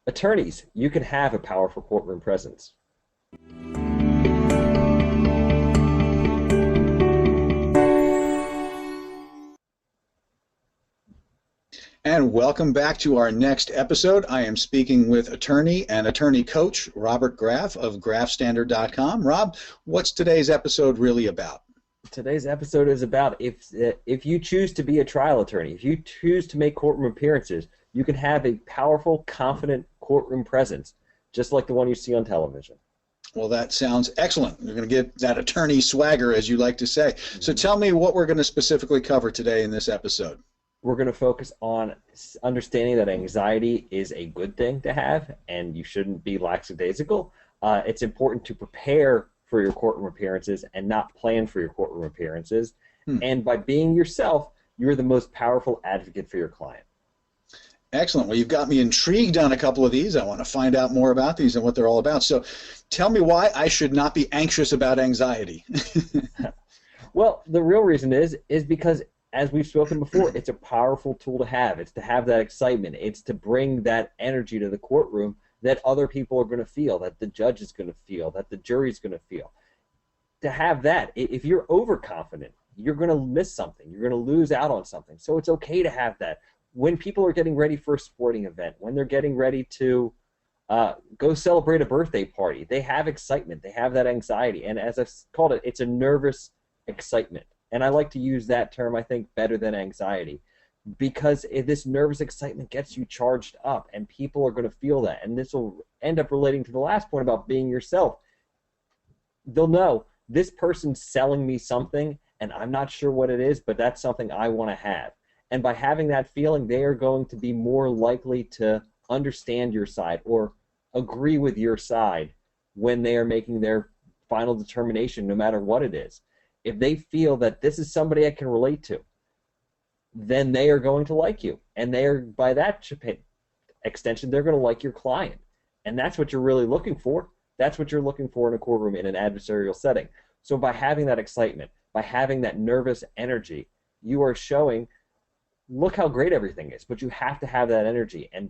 Attorneys, you can have a powerful courtroom presence. And welcome back to our next episode. I am speaking with attorney and attorney coach Robert Graff of GraffStandard.com. Rob, what's today's episode really about? Today's episode is about if you choose to be a trial attorney, if you choose to make courtroom appearances, you can have a powerful, confident courtroom presence, just like the one you see on television. Well, that sounds excellent. You're going to get that attorney swagger, as you like to say. So tell me what we're going to specifically cover today in this episode. We're going to focus on understanding that anxiety is a good thing to have, and you shouldn't be lackadaisical. It's important to prepare for your courtroom appearances and not plan for your courtroom appearances. And by being yourself, you're the most powerful advocate for your client. Excellent. Well, you've got me intrigued on a couple of these. I want to find out more about these and what they're all about. So tell me why I should not be anxious about anxiety. Well, the real reason is because, as we've spoken before, it's a powerful tool to have. It's to have that excitement. It's to bring that energy to the courtroom that other people are going to feel, that the judge is going to feel, that the jury is going to feel. To have that, if you're overconfident, you're going to miss something. You're going to lose out on something. So it's okay to have that. When people are getting ready for a sporting event, when they're getting ready to go celebrate a birthday party, they have excitement. They have that anxiety. And as I've called it, it's a nervous excitement. And I like to use that term, I think, better than anxiety, because this nervous excitement gets you charged up, and people are going to feel that. And this will end up relating to the last point about being yourself. They'll know, this person's selling me something, and I'm not sure what it is, but that's something I want to have. And by having that feeling, they are going to be more likely to understand your side or agree with your side when they are making their final determination, no matter what it is. If they feel that this is somebody I can relate to, then they are going to like you. And they are, by that extension, they're going to like your client. And that's what you're really looking for. That's what you're looking for in a courtroom in an adversarial setting. So by having that excitement, by having that nervous energy, you are showing, look how great everything is. But you have to have that energy. And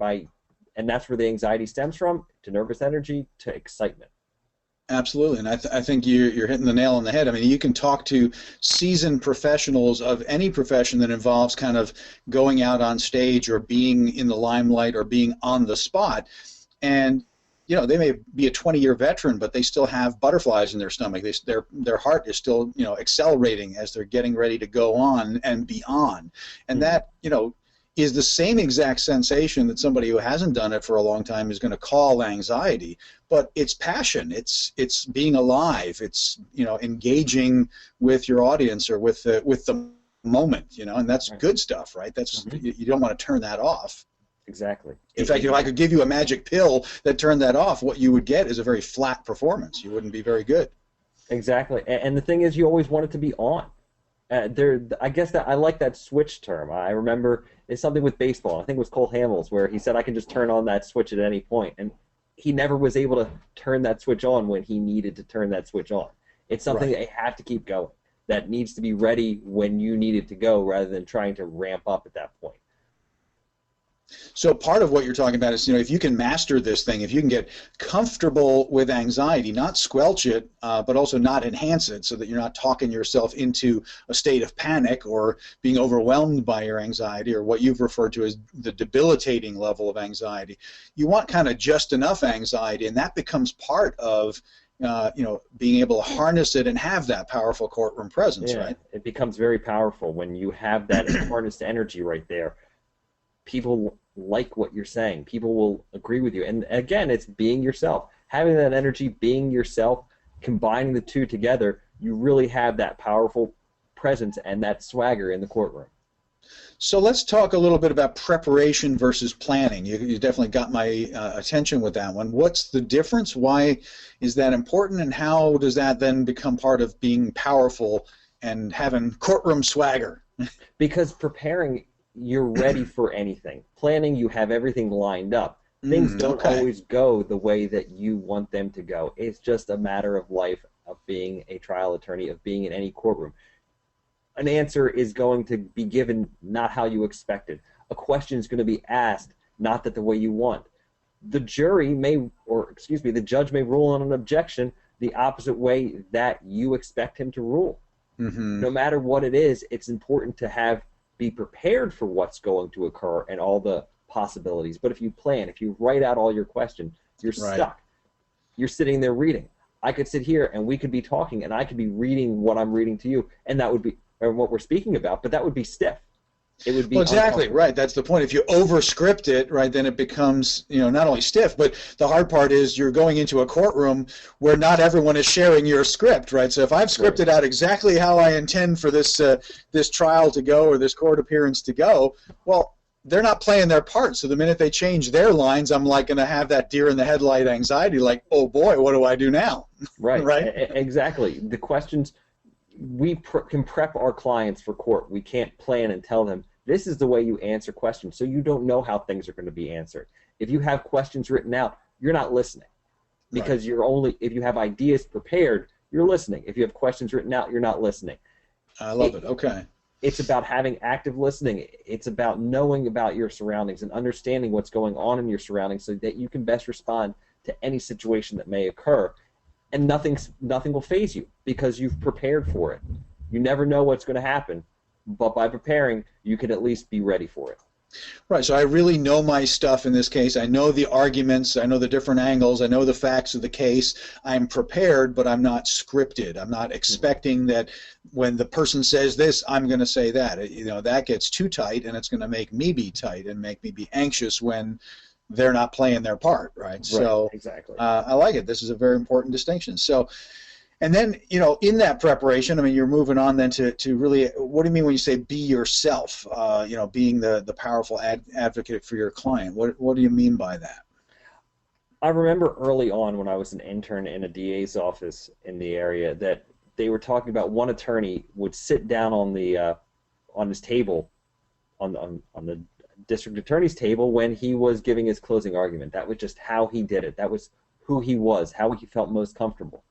that's where the anxiety stems from, to nervous energy, to excitement. Absolutely, and I think you're hitting the nail on the head. I mean, you can talk to seasoned professionals of any profession that involves kind of going out on stage or being in the limelight or being on the spot, and you know, they may be a 20-year veteran, but they still have butterflies in their stomach. Their heart is still, you know, accelerating as they're getting ready to go on and beyond, and that, you know, is the same exact sensation that somebody who hasn't done it for a long time is going to call anxiety, but it's passion, it's being alive, it's, you know, engaging with your audience or with the moment, you know, and that's good stuff, right? That's you don't want to turn that off. Exactly. In fact, if I could give you a magic pill that turned that off, what you would get is a very flat performance. You wouldn't be very good. Exactly, and the thing is, you always want it to be on. I guess that I like that switch term. I remember it's something with baseball. I think it was Cole Hamels, where he said I can just turn on that switch at any point, and he never was able to turn that switch on when he needed to turn that switch on. It's something that you have to keep going. That needs to be ready when you need it to go, rather than trying to ramp up at that point. So part of what you're talking about is, you know, if you can master this thing, if you can get comfortable with anxiety, not squelch it, but also not enhance it, so that you're not talking yourself into a state of panic or being overwhelmed by your anxiety, or what you've referred to as the debilitating level of anxiety. You want kind of just enough anxiety, and that becomes part of you know, being able to harness it and have that powerful courtroom presence, right? It becomes very powerful when you have that harnessed energy right there. People like what you're saying. People will agree with you. And again, it's being yourself. Having that energy, being yourself, combining the two together, you really have that powerful presence and that swagger in the courtroom. So let's talk a little bit about preparation versus planning. You definitely got my attention with that one. What's the difference? Why is that important? And how does that then become part of being powerful and having courtroom swagger? Because preparing, you're ready for anything. Planning, you have everything lined up. Things don't always go the way that you want them to go. It's just a matter of life, of being a trial attorney, of being in any courtroom. An answer is going to be given not how you expected. A question is going to be asked not that the way you want. the jury may, or excuse me, the judge may rule on an objection the opposite way that you expect him to rule. No matter what it is, it's important to be prepared for what's going to occur and all the possibilities. But if you plan, if you write out all your questions, you're stuck. You're sitting there reading. I could sit here and we could be talking and I could be reading what I'm reading to you, and that would be, or what we're speaking about, but that would be stiff. It would be exactly right. That's the point. If you over-script it, right, then it becomes, not only stiff, but the hard part is you're going into a courtroom where not everyone is sharing your script, right? So if I've scripted out exactly how I intend for this this trial to go or this court appearance to go, well, they're not playing their part. So the minute they change their lines, I'm like going to have that deer in the headlight anxiety, like, oh boy, what do I do now? Right. Right. Exactly. The questions. We can prep our clients for court. We can't plan and tell them, this is the way you answer questions, so you don't know how things are going to be answered. If you have questions written out, you're not listening. Because if you have ideas prepared, you're listening. If you have questions written out, you're not listening. I love it. Okay. It's about having active listening. It's about knowing about your surroundings and understanding what's going on in your surroundings so that you can best respond to any situation that may occur. And nothing will faze you because you've prepared for it. You never know what's going to happen, but by preparing, you can at least be ready for it. Right, so I really know my stuff in this case. I know the arguments, I know the different angles, I know the facts of the case. I'm prepared, but I'm not scripted. I'm not expecting that when the person says this, I'm going to say that. That gets too tight, and it's going to make me be tight and make me be anxious when they're not playing their part, right? So exactly. I like it. This is a very important distinction. So, and then, in that preparation, I mean, you're moving on then to really, what do you mean when you say be yourself, being the powerful advocate for your client? What do you mean by that? I remember early on when I was an intern in a DA's office in the area that they were talking about one attorney would sit down on his table, on the district attorney's table when he was giving his closing argument. That was just how he did it. That was who he was, how he felt most comfortable.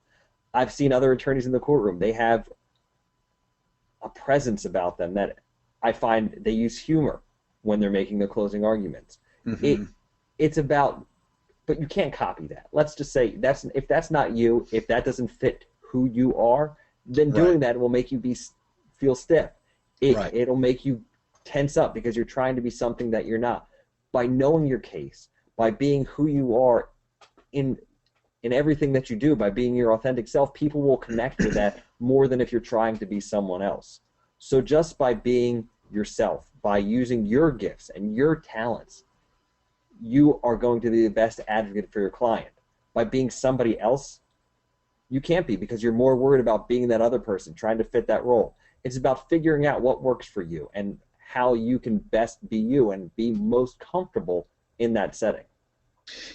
I've seen other attorneys in the courtroom. They have a presence about them that I find they use humor when they're making their closing arguments. It's about, but you can't copy that. Let's just say if that's not you, if that doesn't fit who you are, then doing that will make you feel stiff. It'll make you tense up because you're trying to be something that you're not. By knowing your case, by being who you are in everything that you do, by being your authentic self, people will connect with that more than if you're trying to be someone else. So just by being yourself, by using your gifts and your talents, you are going to be the best advocate for your client. By being somebody else, you can't be because you're more worried about being that other person, trying to fit that role. It's about figuring out what works for you and how you can best be you and be most comfortable in that setting.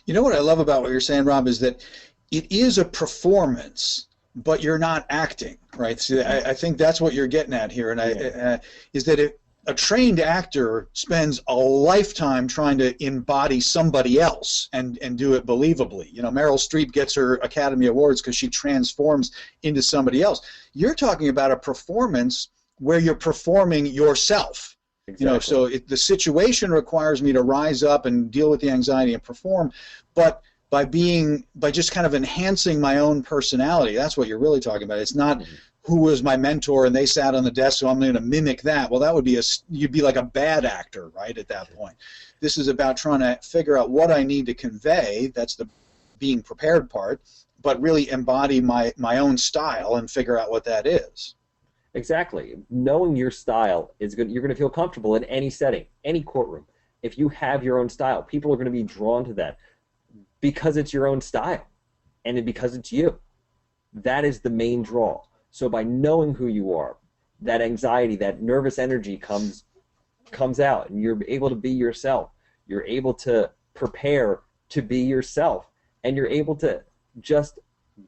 You know what I love about what you're saying, Rob, is that it is a performance, but you're not acting, right? See, I think that's what you're getting at here, and is that a trained actor spends a lifetime trying to embody somebody else and do it believably. Meryl Streep gets her Academy Awards because she transforms into somebody else. You're talking about a performance where you're performing yourself. Exactly. So the situation requires me to rise up and deal with the anxiety and perform, but by just kind of enhancing my own personality, that's what you're really talking about. It's not who was my mentor and they sat on the desk, so I'm going to mimic that. Well, that would be you'd be like a bad actor, right, at that point. This is about trying to figure out what I need to convey. That's the being prepared part, but really embody my own style and figure out what that is. Exactly. Knowing your style is good. You're going to feel comfortable in any setting, any courtroom. If you have your own style, people are going to be drawn to that because it's your own style and because it's you. That is the main draw. So by knowing who you are, that anxiety, that nervous energy comes out, and you're able to be yourself. You're able to prepare to be yourself, and you're able to just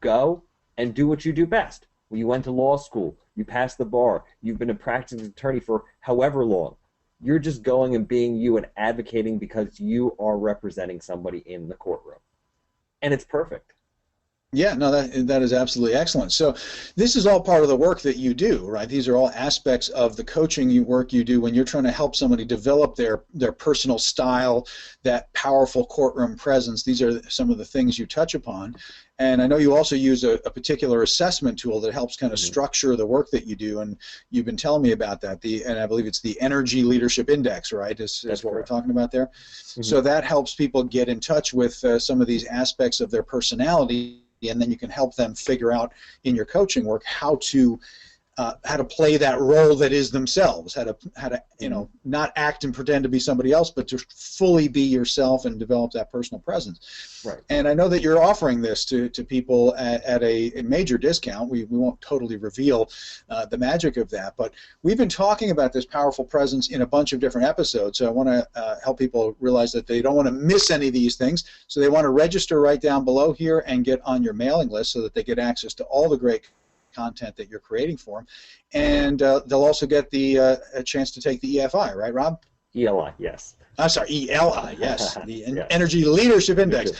go and do what you do best. When you went to law school, you passed the bar, you've been a practicing attorney for however long. You're just going and being you and advocating because you are representing somebody in the courtroom. And it's perfect. Yeah, no, that is absolutely excellent. So this is all part of the work that you do, right? These are all aspects of the coaching work you do when you're trying to help somebody develop their personal style, that powerful courtroom presence. These are some of the things you touch upon. And I know you also use a particular assessment tool that helps kind of structure the work that you do, and you've been telling me about that. And I believe it's the Energy Leadership Index, right? Is what we're talking about there. So that helps people get in touch with some of these aspects of their personality, and then you can help them figure out in your coaching work how to play that role that is themselves, how to not act and pretend to be somebody else, but to fully be yourself and develop that personal presence. Right. And I know that you're offering this to people at a major discount. We won't totally reveal the magic of that, but we've been talking about this powerful presence in a bunch of different episodes, so I want to help people realize that they don't want to miss any of these things, so they want to register right down below here and get on your mailing list so that they get access to all the great content that you're creating for them, and they'll also get the a chance to take the EFI, right, Rob? ELI, yes. I'm sorry, ELI, yes, the Yes. Energy Leadership Index,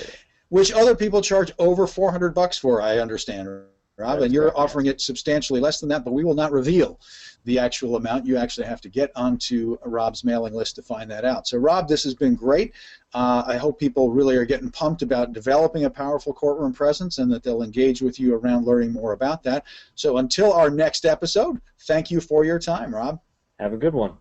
which other people charge over $400 for, I understand, Rob, and you're offering it substantially less than that, but we will not reveal the actual amount. You actually have to get onto Rob's mailing list to find that out. So, Rob, this has been great. I hope people really are getting pumped about developing a powerful courtroom presence and that they'll engage with you around learning more about that. So until our next episode, thank you for your time, Rob. Have a good one.